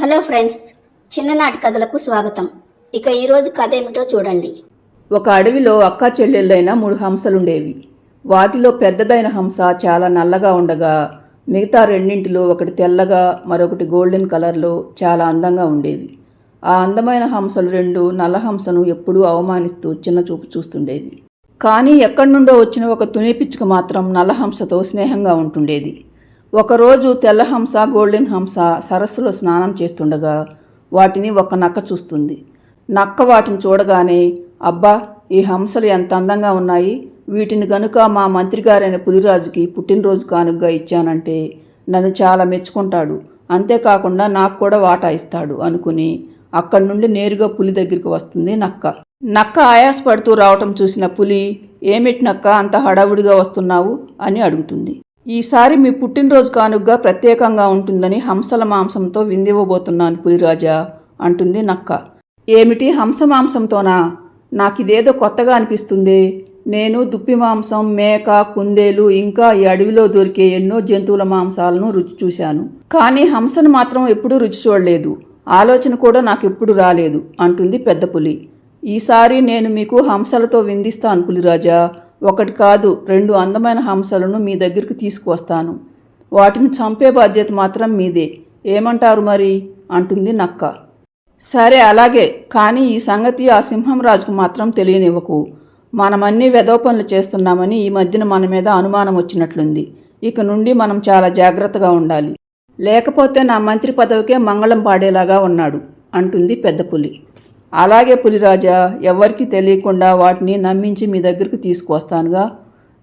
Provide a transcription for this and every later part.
Hello friends, చిన్ననాటి కథలకు స్వాగతం. ఇక ఈరోజు కథ ఏమిటో చూడండి. ఒక అడవిలో అక్కా చెల్లెళ్ళైన 3 హంసలుండేవి. వాటిలో పెద్దదైన హంస చాలా నల్లగా ఉండగా మిగతా రెండింటిలో ఒకటి తెల్లగా మరొకటి గోల్డెన్ కలర్లో చాలా అందంగా ఉండేవి. ఆ అందమైన హంసలు రెండు నల్ల హంసను ఎప్పుడూ అవమానిస్తూ చిన్నచూపు చూస్తుండేవి. కానీ ఎక్కడి నుండో వచ్చిన ఒక తుని పిచ్చుక మాత్రం నల్ల హంసతో స్నేహంగా ఉంటుండేది. ఒకరోజు తెల్ల హంస గోల్డెన్ హంస సరస్సులో స్నానం చేస్తుండగా వాటిని ఒక నక్క చూస్తుంది. నక్క వాటిని చూడగానే, అబ్బా, ఈ హంసలు ఎంత అందంగా ఉన్నాయి, వీటిని గనుక మా మంత్రిగారైన పులిరాజుకి పుట్టినరోజు కానుకగా ఇచ్చానంటే నన్ను చాలా మెచ్చుకుంటాడు, అంతేకాకుండా నాకు కూడా వాటా ఇస్తాడు అనుకుని అక్కడి నుండి నేరుగా పులి దగ్గరికి వస్తుంది నక్క. నక్క ఆయాసపడుతూ రావటం చూసిన పులి, ఏమిటి నక్క అంత హడావుడిగా వస్తున్నావు అని అడుగుతుంది. ఈసారి మీ పుట్టినరోజు కానుకగా ప్రత్యేకంగా ఉంటుందని హంసల మాంసంతో విందివ్వబోతున్నాను పులిరాజా అంటుంది నక్క. ఏమిటి, హంస మాంసంతోనా? నాకిదేదో కొత్తగా అనిపిస్తుంది. నేను దుప్పి మాంసం, మేక, కుందేలు ఇంకా ఈ అడవిలో దొరికే ఎన్నో జంతువుల మాంసాలను రుచి చూశాను, కానీ హంసను మాత్రం ఎప్పుడూ రుచి చూడలేదు. ఆలోచన కూడా నాకు ఎప్పుడు రాలేదు అంటుంది పెద్ద పులి. ఈసారి నేను మీకు హంసలతో విందిస్తాను పులిరాజా. ఒకటి కాదు, 2 అందమైన హంసలను మీ దగ్గరికి తీసుకువస్తాను. వాటిని చంపే బాధ్యత మాత్రం మీదే. ఏమంటారు మరి అంటుంది నక్క. సరే అలాగే, కానీ ఈ సంగతి ఆ సింహం రాజుకు మాత్రం తెలియనివ్వకు. మనమన్నీ వెధవ పనులు చేస్తున్నామని ఈ మధ్యన మన మీద అనుమానం వచ్చినట్లుంది. ఇక నుండి మనం చాలా జాగ్రత్తగా ఉండాలి, లేకపోతే నా మంత్రి పదవికే మంగళం పాడేలాగా ఉన్నాడు అంటుంది పెద్ద పులి. అలాగే పులిరాజా, ఎవ్వరికీ తెలియకుండా వాటిని నమ్మించి మీ దగ్గరికి తీసుకువస్తానుగా,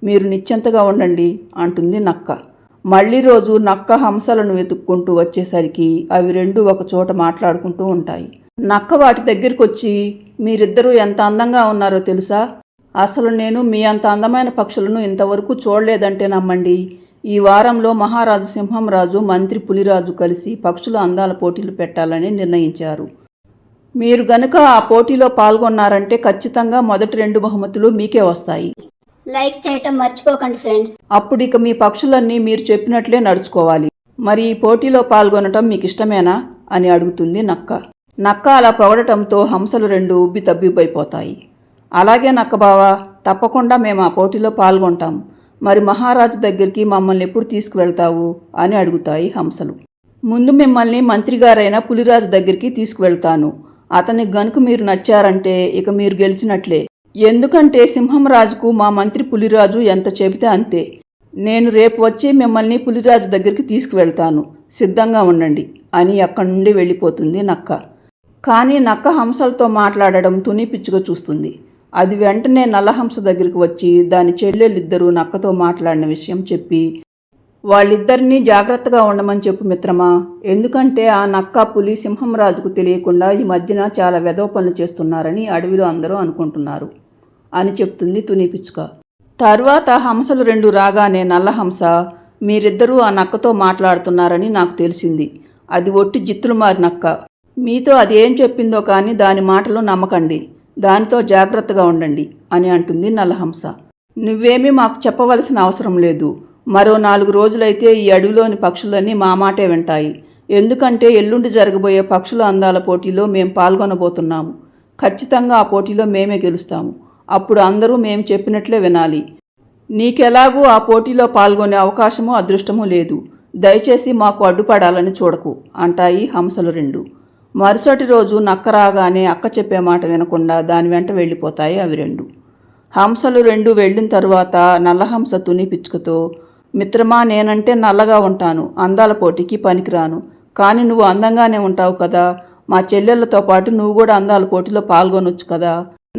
మీరు నిశ్చింతగా ఉండండి అంటుంది నక్క. మళ్ళీ రోజు నక్క హంసలను వెతుక్కుంటూ వచ్చేసరికి అవి రెండు ఒక చోట మాట్లాడుకుంటూ ఉంటాయి. నక్క వాటి దగ్గరికి వచ్చి, మీరిద్దరూ ఎంత అందంగా ఉన్నారో తెలుసా? అసలు నేను మీ అంత అందమైన పక్షులను ఇంతవరకు చూడలేదంటే నమ్మండి. ఈ వారంలో మహారాజు సింహంరాజు, మంత్రి పులిరాజు కలిసి పక్షుల అందాల పోటీలు పెట్టాలని నిర్ణయించారు. మీరు గనుక ఆ పోటీలో పాల్గొన్నారంటే ఖచ్చితంగా మొదటి 2 బహుమతులు మీకే వస్తాయి. లైక్ చేయటం మర్చిపోకండి ఫ్రెండ్స్. అప్పుడు ఇక మీ పక్షులన్నీ మీరు చెప్పినట్లే నడుచుకోవాలి. మరి ఈ పోటీలో పాల్గొనటం మీకు ఇష్టమేనా అని అడుగుతుంది నక్క. నక్క అలా పొగడటంతో హంసలు 2 ఉబ్బి తబ్బిబ్బైపోతాయి. అలాగే నక్క బావా, తప్పకుండా మేము ఆ పోటీలో పాల్గొంటాం. మరి మహారాజు దగ్గరికి మమ్మల్ని ఎప్పుడు తీసుకువెళ్తావు అని అడుగుతాయి హంసలు. ముందు మిమ్మల్ని మంత్రిగారైన పులిరాజు దగ్గరికి తీసుకువెళ్తాను. అతనికి గనుక మీరు నచ్చారంటే ఇక మీరు గెలిచినట్లే. ఎందుకంటే సింహంరాజుకు మా మంత్రి పులిరాజు ఎంత చెబితే అంతే. నేను రేపు వచ్చి మిమ్మల్ని పులిరాజు దగ్గరికి తీసుకువెళ్తాను, సిద్ధంగా ఉండండి అని అక్కడి నుండి వెళ్ళిపోతుంది నక్క. కానీ నక్క హంసలతో మాట్లాడడం తుని పిచ్చుగా చూస్తుంది. అది వెంటనే నల్లహంస దగ్గరికి వచ్చి దాని చెల్లెళ్ళిద్దరూ నక్కతో మాట్లాడిన విషయం చెప్పి, వాళ్ళిద్దరినీ జాగ్రత్తగా ఉండమని చెప్పు మిత్రమా, ఎందుకంటే ఆ నక్క పులి సింహంరాజుకు తెలియకుండా ఈ మధ్యన చాలా వెధవ పనులు చేస్తున్నారని అడవిలో అందరూ అనుకుంటున్నారు అని చెప్తుంది తుని పిచ్చుక. తర్వాత హంసలు 2 రాగానే నల్లహంస, మీరిద్దరూ ఆ నక్కతో మాట్లాడుతున్నారని నాకు తెలిసింది. అది ఒట్టి జిత్తులు మారి నక్క. మీతో అది ఏం చెప్పిందో కానీ దాని మాటలు నమ్మకండి, దానితో జాగ్రత్తగా ఉండండి అని అంటుంది నల్లహంస. నువ్వేమీ మాకు చెప్పవలసిన అవసరం లేదు. మరో 4 రోజులైతే ఈ అడవిలోని పక్షులన్నీ మా మాటే వింటాయి. ఎందుకంటే ఎల్లుండి జరగబోయే పక్షుల అందాల పోటీలో మేము పాల్గొనబోతున్నాము. ఖచ్చితంగా ఆ పోటీలో మేమే గెలుస్తాము. అప్పుడు అందరూ మేము చెప్పినట్లే వినాలి. నీకెలాగూ ఆ పోటీలో పాల్గొనే అవకాశమూ అదృష్టమూ లేదు. దయచేసి మాకు అడ్డుపడాలని చూడకు అంటాయి హంసలు 2. మరుసటి రోజు నక్క రాగానే అక్క చెప్పే మాట వినకుండా దాని వెంట వెళ్ళిపోతాయి అవి 2. హంసలు 2 వెళ్ళిన తరువాత నల్లహంస తుని పిచ్చుకతో, మిత్రమా, నేనంటే నల్లగా ఉంటాను, అందాల పోటీకి పనికిరాను, కానీ నువ్వు అందంగానే ఉంటావు కదా, మా చెల్లెళ్లతో పాటు నువ్వు కూడా అందాల పోటీలో పాల్గొనొచ్చు కదా,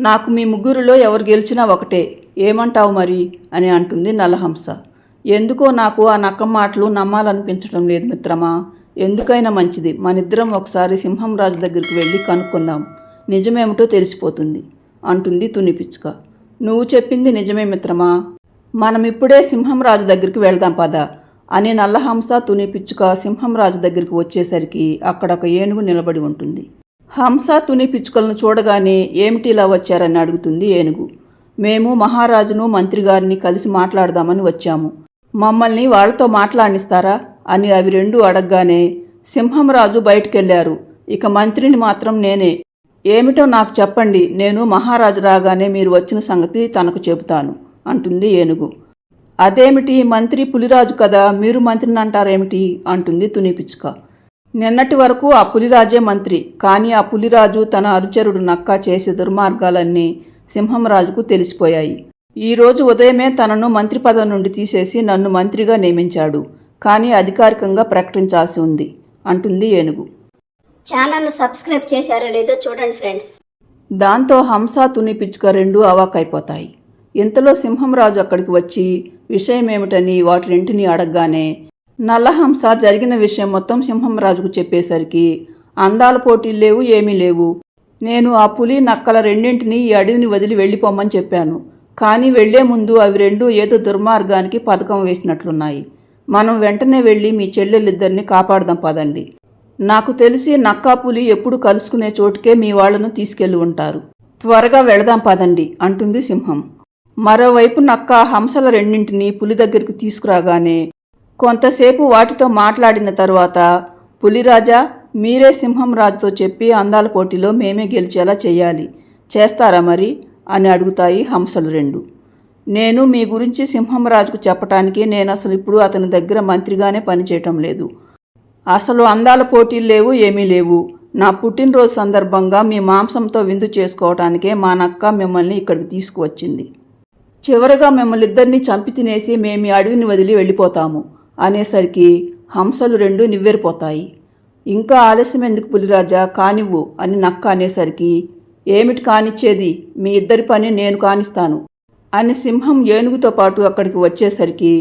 నాకు మీ ముగ్గురిలో ఎవరు గెలిచినా ఒకటే, ఏమంటావు మరి అని అంటుంది నల్లహంస. ఎందుకో నాకు ఆ నక్క మాటలు నమ్మాలనిపించడం లేదు మిత్రమా. ఎందుకైనా మంచిది, మనిద్దరం ఒకసారి సింహంరాజు దగ్గరికి వెళ్ళి కనుక్కుందాం, నిజమేమిటో తెలిసిపోతుంది అంటుంది తుని పిచ్చుక. నువ్వు చెప్పింది నిజమే మిత్రమా, మనమిప్పుడే సింహంరాజు దగ్గరికి వెళ్దాం పదా అని నల్లహంస తుని పిచ్చుక సింహంరాజు దగ్గరికి వచ్చేసరికి అక్కడ ఒక ఏనుగు నిలబడి ఉంటుంది. హంస తుని పిచ్చుకలను చూడగానే ఏమిటి ఇలా వచ్చారని అడుగుతుంది ఏనుగు. మేము మహారాజును మంత్రిగారిని కలిసి మాట్లాడదామని వచ్చాము, మమ్మల్ని వాళ్లతో మాట్లాడిస్తారా అని అవి 2 అడగగానే, సింహంరాజు బయటికెళ్లారు. ఇక మంత్రిని మాత్రం నేనే. ఏమిటో నాకు చెప్పండి, నేను మహారాజు రాగానే మీరు వచ్చిన సంగతి తనకు చెబుతాను అంటుంది ఏనుగు. అదేమిటి, మంత్రి పులిరాజు కదా, మీరు మంత్రిని అంటారేమిటి అంటుంది తుని పిచ్చుక. నిన్నటి వరకు ఆ పులిరాజే మంత్రి, కానీ ఆ పులిరాజు తన అనుచరుడు నక్క చేసే దుర్మార్గాలన్నీ సింహంరాజుకు తెలిసిపోయాయి. ఈరోజు ఉదయమే తనను మంత్రి పదవి నుండి తీసేసి నన్ను మంత్రిగా నియమించాడు, కానీ అధికారికంగా ప్రకటించాల్సి ఉంది అంటుంది ఏనుగు. ఛానల్ను సబ్స్క్రైబ్ చేశారో లేదో చూడండి ఫ్రెండ్స్. దాంతో హంస తుని పిచ్చుక రెండూ అవాక్కైపోతాయి. ఇంతలో సింహంరాజు అక్కడికి వచ్చి విషయమేమిటని వాటినింటిని అడగగానే నల్లహంస జరిగిన విషయం మొత్తం సింహంరాజుకు చెప్పేసరికి అందాల పోటీలు లేవు, ఏమీ లేవు. నేను ఆ పులి నక్కల రెండింటినీ ఈ అడవిని వదిలి వెళ్ళిపోమని చెప్పాను, కానీ వెళ్లే ముందు అవి రెండూ ఏదో దుర్మార్గానికి పథకం వేసినట్లున్నాయి. మనం వెంటనే వెళ్ళి మీ చెల్లెలిద్దరిని కాపాడదాం పదండి. నాకు తెలిసి నక్కా పులి ఎప్పుడు కలుసుకునే చోటుకే మీ వాళ్లను తీసుకెళ్లి ఉంటారు. త్వరగా వెళదాం పదండి అంటుంది సింహం. మరోవైపు నక్క హంసల రెండింటినీ పులి దగ్గరికి తీసుకురాగానే కొంతసేపు వాటితో మాట్లాడిన తరువాత, పులిరాజా, మీరే సింహంరాజుతో చెప్పి అందాల పోటీలో మేమే గెలిచేలా చెయ్యాలి, చేస్తారా మరి అని అడుగుతాయి హంసలు రెండు. నేను మీ గురించి సింహంరాజుకు చెప్పటానికి నేను అసలు ఇప్పుడు అతని దగ్గర మంత్రిగానే పనిచేయటం లేదు. అసలు అందాల పోటీలు లేవు, ఏమీ లేవు. నా పుట్టినరోజు సందర్భంగా మీ మాంసంతో విందు చేసుకోవటానికే మా నక్క మిమ్మల్ని ఇక్కడికి తీసుకువచ్చింది. చివరగా మిమ్మల్ని ఇద్దరినీ చంపి తినేసి మేము ఈ అడవిని వదిలి వెళ్ళిపోతాము అనేసరికి హంసలు రెండు నివ్వెరిపోతాయి. ఇంకా ఆలస్యం ఎందుకు పులిరాజా, కానివ్వు అని నక్క అనేసరికి, ఏమిటి కానిచ్చేది, మీ ఇద్దరి పని నేను కానిస్తాను అని సింహం ఏనుగుతో పాటు అక్కడికి వచ్చేసరికి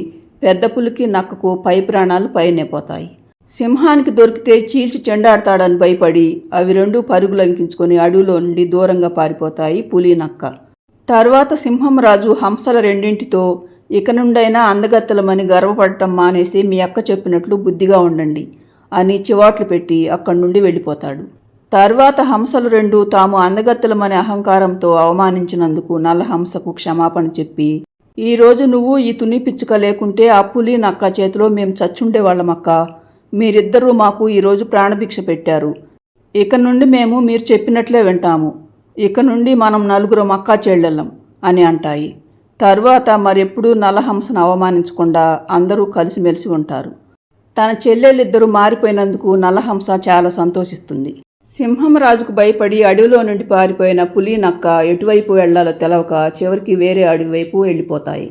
పెద్ద పులికి నక్కకు పై ప్రాణాలు పైనైపోతాయి. సింహానికి దొరికితే చీల్చి చెండాడతాడని భయపడి అవి రెండు పరుగులంకించుకొని అడవిలో నుండి దూరంగా పారిపోతాయి పులి నక్క. తర్వాత సింహంరాజు హంసల రెండింటితో, ఇక నుండైనా అందగత్తెలమని గర్వపడటం మానేసి మీ అక్క చెప్పినట్లు బుద్ధిగా ఉండండి అని చివాట్లు పెట్టి అక్కడి నుండి వెళ్ళిపోతాడు. తర్వాత హంసలు రెండు తాము అందగత్తెలమనే అహంకారంతో అవమానించినందుకు నల్లహంసకు క్షమాపణ చెప్పి, ఈరోజు నువ్వు ఈ తుని పిచ్చుక లేకుంటే ఆ పులి నక్క చేతిలో మేము చచ్చుండేవాళ్ళమక్క. మీరిద్దరూ మాకు ఈరోజు ప్రాణభిక్ష పెట్టారు. ఇక నుండి మేము మీరు చెప్పినట్లే వింటాము. ఇక నుండి మనం నలుగురం అక్కా చెల్లెళ్ళం అని అంటాయి. తర్వాత మరెప్పుడూ నల్లహంసను అవమానించకుండా అందరూ కలిసిమెలిసి ఉంటారు. తన చెల్లెళ్ళిద్దరూ మారిపోయినందుకు నల్లహంస చాలా సంతోషిస్తుంది. సింహంరాజుకు భయపడి అడవిలో నుండి పారిపోయిన పులి నక్క ఎటువైపు వెళ్లాలో తెలవక చివరికి వేరే అడవి వైపు వెళ్ళిపోతాయి.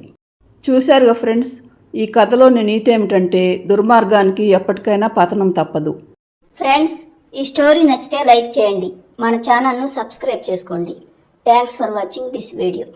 చూశారుగా ఫ్రెండ్స్, ఈ కథలోని నీతి ఏమిటంటే దుర్మార్గానికి ఎప్పటికైనా పతనం తప్పదు. ఫ్రెండ్స్, ఈ స్టోరీ నచ్చితే లైక్ చేయండి, మన ఛానల్ను సబ్స్క్రైబ్ చేసుకోండి. Thanks for watching this video.